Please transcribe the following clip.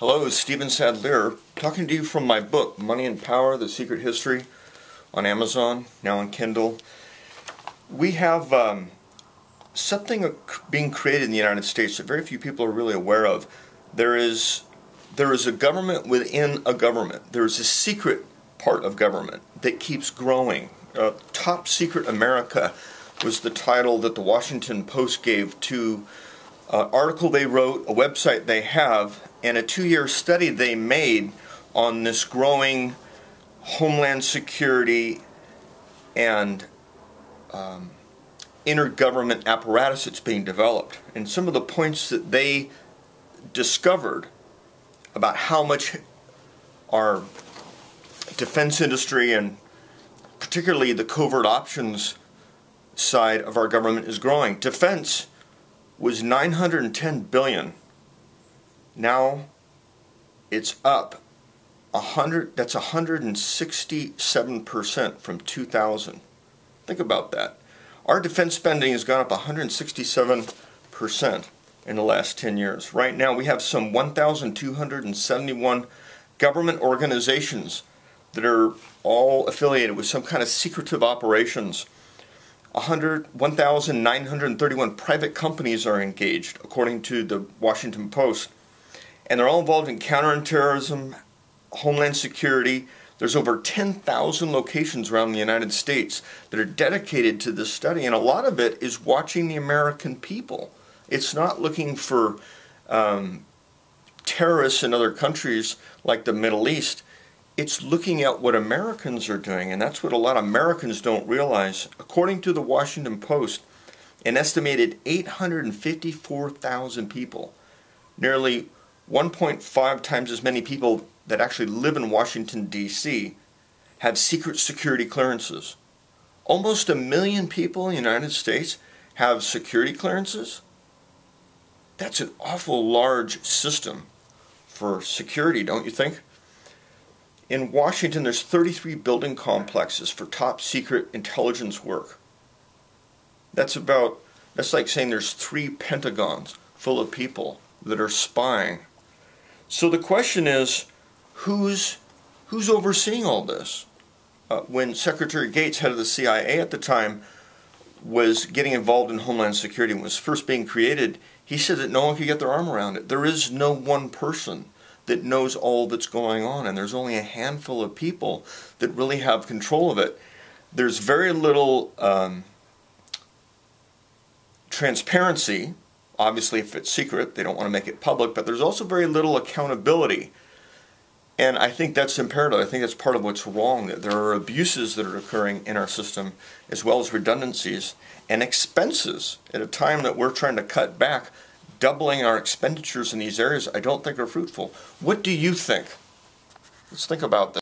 Hello, Stephen Sadleir, talking to you from my book, Money and Power, The Secret History, on Amazon, now on Kindle. We have something being created in the United States that very few people are really aware of. There is a government within a government. There is a secret part of government that keeps growing. Top Secret America was the title that the Washington Post gave to an article they wrote, a website they have, and a 2-year study they made on this growing homeland security and intergovernment apparatus that's being developed. And some of the points that they discovered about how much our defense industry and particularly the covert options side of our government is growing. Defense was $910 billion. Now it's up that's 167% from 2000. Think about that. Our defense spending has gone up 167% in the last 10 years. Right now we have some 1,271 government organizations that are all affiliated with some kind of secretive operations. 1,931 private companies are engaged, according to the Washington Post. And they're all involved in counterterrorism, homeland security. There's over 10,000 locations around the United States that are dedicated to this study, and a lot of it is watching the American people. It's not looking for terrorists in other countries like the Middle East. It's looking at what Americans are doing, and that's what a lot of Americans don't realize. According to the Washington Post, an estimated 854,000 people, nearly 1.5 times as many people that actually live in Washington, D.C., have secret security clearances. Almost 1 million people in the United States have security clearances. That's an awful large system for security, don't you think? In Washington, there's 33 building complexes for top secret intelligence work. That's like saying there's 3 Pentagons full of people that are spying. So the question is, who's overseeing all this? When Secretary Gates, head of the CIA at the time, was getting involved in Homeland Security and was first being created, he said that no one could get their arm around it. There is no one person that knows all that's going on, and there's only a handful of people that really have control of it. There's very little transparency. Obviously, if it's secret, they don't want to make it public, but there's also very little accountability. And I think that's imperative. I think that's part of what's wrong, that there are abuses that are occurring in our system, as well as redundancies and expenses at a time that we're trying to cut back. Doubling our expenditures in these areas I don't think are fruitful. What do you think? Let's think about this.